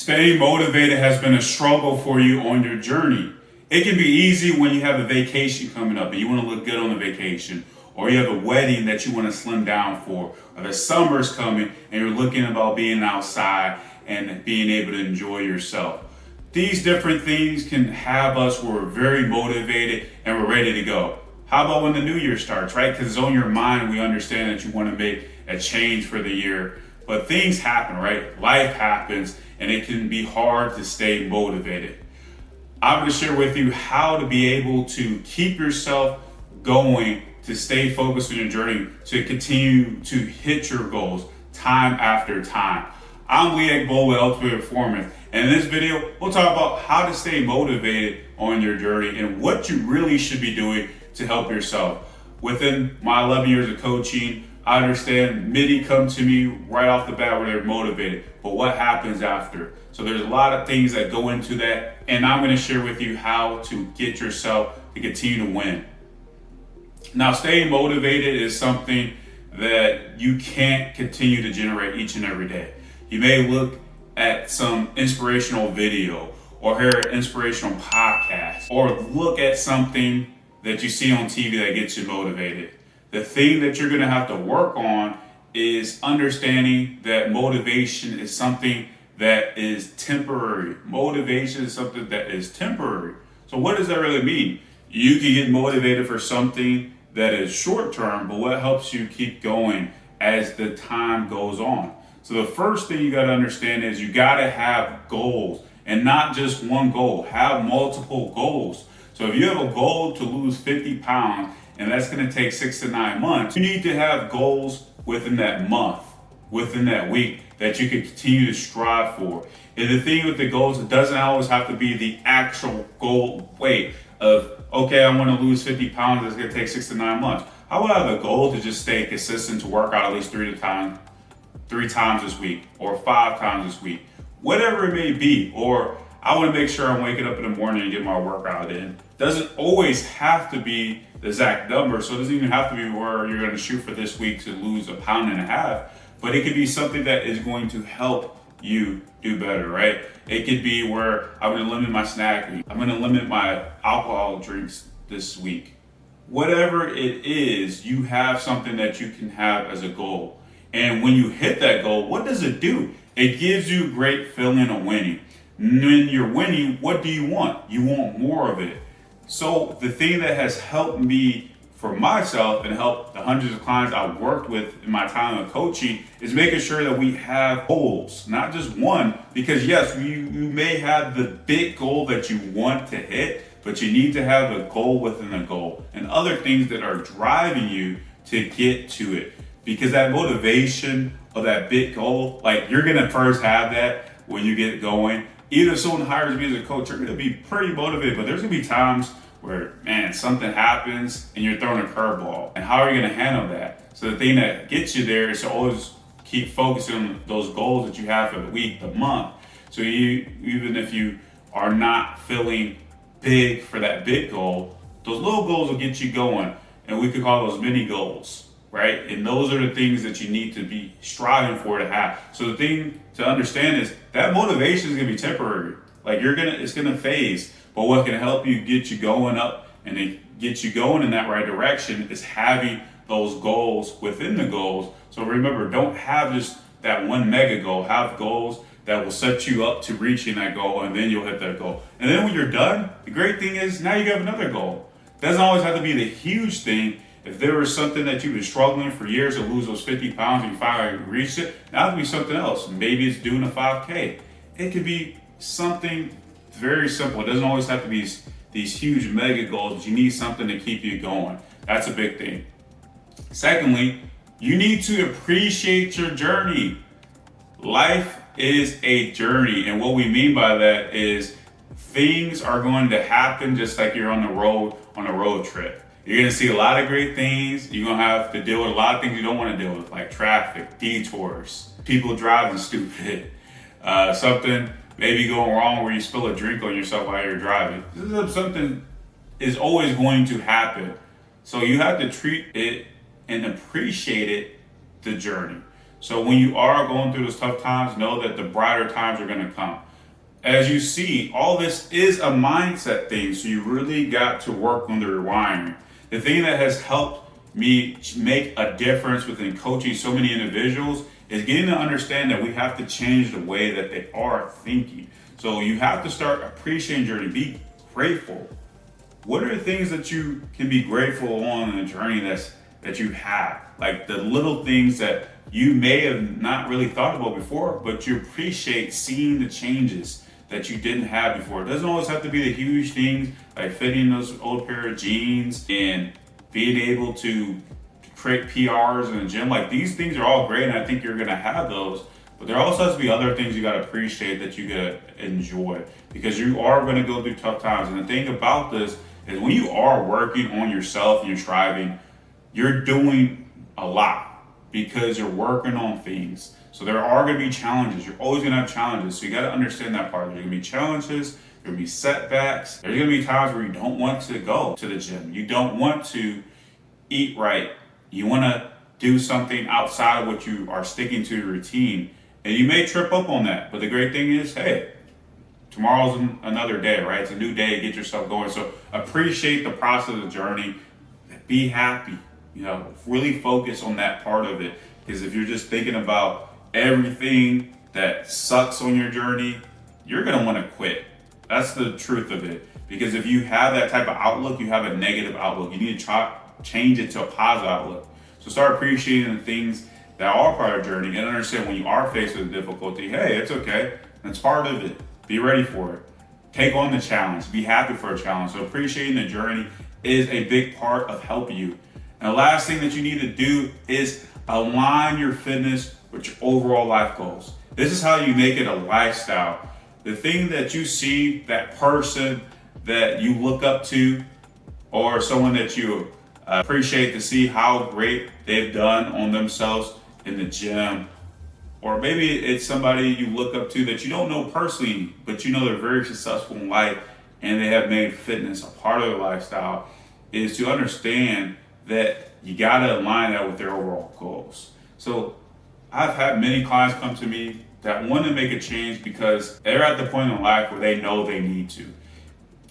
Staying motivated has been a struggle for you on your journey. It can be easy when you have a vacation coming up and you want to look good on the vacation, or you have a wedding that you want to slim down for, or the summer's coming and you're looking about being outside and being able to enjoy yourself. These different things can have us where we're very motivated and we're ready to go. How about when the new year starts, right? Because it's on your mind. We understand that you want to make a change for the year, but things happen, right? Life happens and it can be hard to stay motivated. I'm going to share with you how to be able to keep yourself going, to stay focused on your journey, to continue to hit your goals time after time. I'm Lee Agbohlah, LTAPerformance, and in this video, we'll talk about how to stay motivated on your journey and what you really should be doing to help yourself. Within my 11 years of coaching, I understand many come to me right off the bat where they're motivated, but what happens after? So there's a lot of things that go into that, and I'm going to share with you how to get yourself to continue to win. Now, staying motivated is something that you can't continue to generate each and every day. You may look at some inspirational video or hear an inspirational podcast or look at something that you see on TV that gets you motivated. The thing that you're going to have to work on is understanding that motivation is something that is temporary. Motivation is something that is temporary. So what does that really mean? You can get motivated for something that is short term, but what helps you keep going as the time goes on? So the first thing you got to understand is you got to have goals, and not just one goal. Have multiple goals. So if you have a goal to lose 50 pounds, and that's going to take 6 to 9 months, you need to have goals within that month, within that week, that you can continue to strive for. And the thing with the goals, it doesn't always have to be the actual goal weight of, okay, I want to lose 50 pounds, it's going to take 6 to 9 months. I will have a goal to just stay consistent, to work out at least three times this week, or 5 times this week, whatever it may be. Or I want to make sure I'm waking up in the morning and get my workout in. Doesn't always have to be the exact number, so it doesn't even have to be where you're going to shoot for this week to lose 1.5 pounds, but it could be something that is going to help you do better, right? It could be where I'm going to limit my snacking, I'm going to limit my alcohol drinks this week. Whatever it is, you have something that you can have as a goal. And when you hit that goal, what does it do? It gives you a great feeling of winning. When you're winning, what do you want? You want more of it. So the thing that has helped me for myself and helped the hundreds of clients I've worked with in my time of coaching is making sure that we have goals, not just one. Because yes, you may have the big goal that you want to hit, but you need to have a goal within a goal and other things that are driving you to get to it. Because that motivation of that big goal, like you're gonna first have that when you get going. Even if someone hires me as a coach, you're gonna be pretty motivated, but there's gonna be times where, man, something happens and you're throwing a curveball. And how are you gonna handle that? So the thing that gets you there is to always keep focusing on those goals that you have for the week, the month. So even if you are not feeling big for that big goal, those little goals will get you going. And we could call those mini goals, right? And those are the things that you need to be striving for to have. So the thing to understand is that motivation is gonna be temporary. Like it's gonna phase. But what can help you get you going up and then get you going in that right direction is having those goals within the goals. So remember, don't have just that one mega goal. Have goals that will set you up to reaching that goal, and then you'll hit that goal. And then when you're done, the great thing is now you have another goal. It doesn't always have to be the huge thing. If there was something that you've been struggling for years to lose those 50 pounds and you finally reached it, now it could be something else. Maybe it's doing a 5K. It could be something very simple. It doesn't always have to be these huge mega goals, but you need something to keep you going. That's a big thing. Secondly, you need to appreciate your journey. Life is a journey, and what we mean by that is things are going to happen just like you're on the road on a road trip. You're gonna see a lot of great things. You're gonna have to deal with a lot of things you don't want to deal with, like traffic, detours, people driving stupid, something maybe going wrong where you spill a drink on yourself while you're driving. Something is always going to happen. So you have to treat it and appreciate it, the journey. So when you are going through those tough times, know that the brighter times are gonna come. as you see, all this is a mindset thing. So you really got to work on the rewiring. The thing that has helped me make a difference within coaching so many individuals is getting to understand that we have to change the way that they are thinking. So you have to start appreciating your journey. Be grateful. What are the things that you can be grateful on in the journey that you have? Like the little things that you may have not really thought about before, but you appreciate seeing the changes that you didn't have before. It doesn't always have to be the huge things like fitting those old pair of jeans and being able to create PRs in the gym. Like these things are all great, and I think you're gonna have those. But there also has to be other things you gotta appreciate that you gotta enjoy, because you are gonna go through tough times. And the thing about this is when you are working on yourself and you're striving, you're doing a lot because you're working on things. So there are gonna be challenges. You're always gonna have challenges. So you gotta understand that part. There's gonna be challenges, there's gonna be setbacks. There's gonna be times where you don't want to go to the gym. You don't want to eat right. You wanna do something outside of what you are sticking to your routine. And you may trip up on that. But the great thing is, hey, tomorrow's another day, right? It's a new day, get yourself going. So appreciate the process of the journey. Be happy, really focus on that part of it. Because if you're just thinking about everything that sucks on your journey, you're gonna wanna quit. That's the truth of it. Because if you have that type of outlook, you have a negative outlook. You need to change it to a positive outlook. So start appreciating the things that are part of the journey and understand when you are faced with difficulty, hey, it's okay. That's part of it. Be ready for it. Take on the challenge. Be happy for a challenge. So appreciating the journey is a big part of helping you. And the last thing that you need to do is align your fitness with your overall life goals. This is how you make it a lifestyle. The thing that you see, that person that you look up to, or someone that you appreciate to see how great they've done on themselves in the gym, or maybe it's somebody you look up to that you don't know personally, but you know they're very successful in life and they have made fitness a part of their lifestyle, is to understand that you gotta align that with their overall goals. So I've had many clients come to me that want to make a change because they're at the point in life where they know they need to.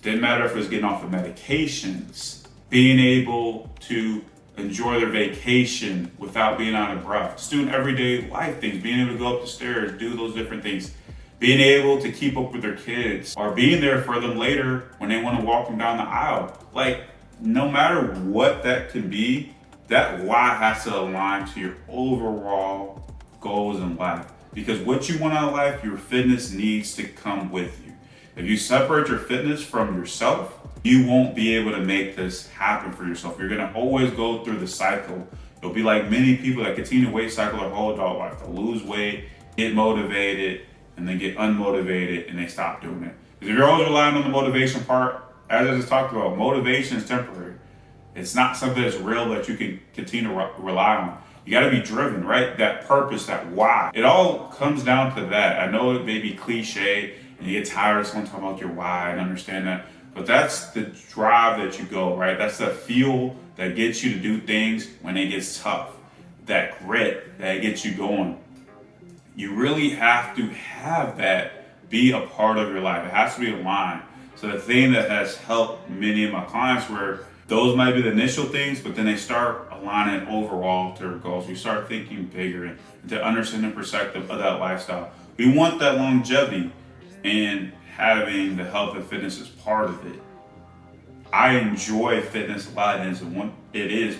Didn't matter if it was getting off of medications, being able to enjoy their vacation without being out of breath, just doing everyday life things, being able to go up the stairs, do those different things, being able to keep up with their kids, or being there for them later when they want to walk them down the aisle. Like, no matter what that could be, that why has to align to your overall goals in life. Because what you want out of life, your fitness needs to come with you. If you separate your fitness from yourself, you won't be able to make this happen for yourself. You're gonna always go through the cycle. You'll be like many people that continue to weight cycle their whole adult life. They'll lose weight, get motivated, and then get unmotivated, and they stop doing it. Because if you're always relying on the motivation part, as I just talked about, motivation is temporary. It's not something that's real that you can continue to rely on. You gotta be driven, right? That purpose, that why. It all comes down to that. I know it may be cliche, and you get tired of someone talking about your why and understand that. But that's the drive that you go, right? That's the fuel that gets you to do things when it gets tough. That grit that gets you going. You really have to have that be a part of your life. It has to be aligned. So the thing that has helped many of my clients where those might be the initial things, but then they start aligning overall to their goals. We start thinking bigger and to understand the perspective of that lifestyle. We want that longevity, and having the health and fitness is part of it. I enjoy fitness a lot, and it is,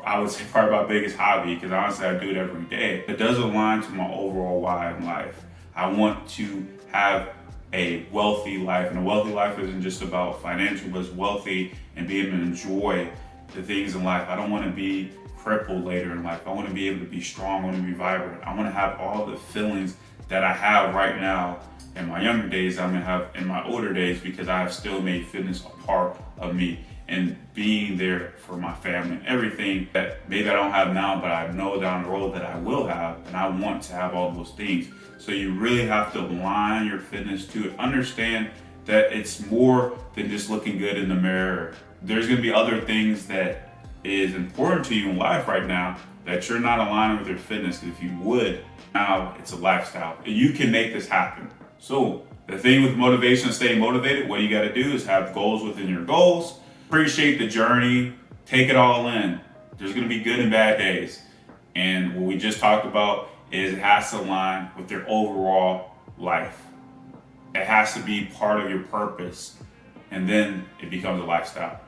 I would say, part of my biggest hobby, because honestly I do it every day. It does align to my overall why in life. I want to have a wealthy life, and a wealthy life isn't just about financial, but it's wealthy and being able to enjoy the things in life. I don't want to be crippled later in life. I want to be able to be strong. I want to be vibrant. I want to have all the feelings that I have right now in my younger days, I'm gonna have in my older days, because I have still made fitness a part of me, and being there for my family and everything that maybe I don't have now, but I know down the road that I will have, and I want to have all those things. So you really have to align your fitness to it. Understand that it's more than just looking good in the mirror. There's gonna be other things that is important to you in life right now that you're not aligning with your fitness. If you would, now it's a lifestyle. You can make this happen. So The thing with motivation, staying motivated, what you got to do is have goals within your goals. Appreciate the journey. Take it all in. There's going to be good and bad days. And what we just talked about is it has to align with your overall life. It has to be part of your purpose. And then it becomes a lifestyle.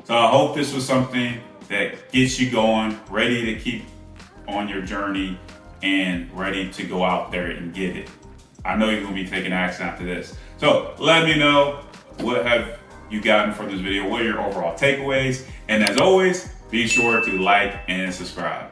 So I hope this was something that gets you going, ready to keep on your journey and ready to go out there and get it. I know you're going to be taking action after this. So let me know, what have you gotten from this video? What are your overall takeaways? And as always, be sure to like and subscribe.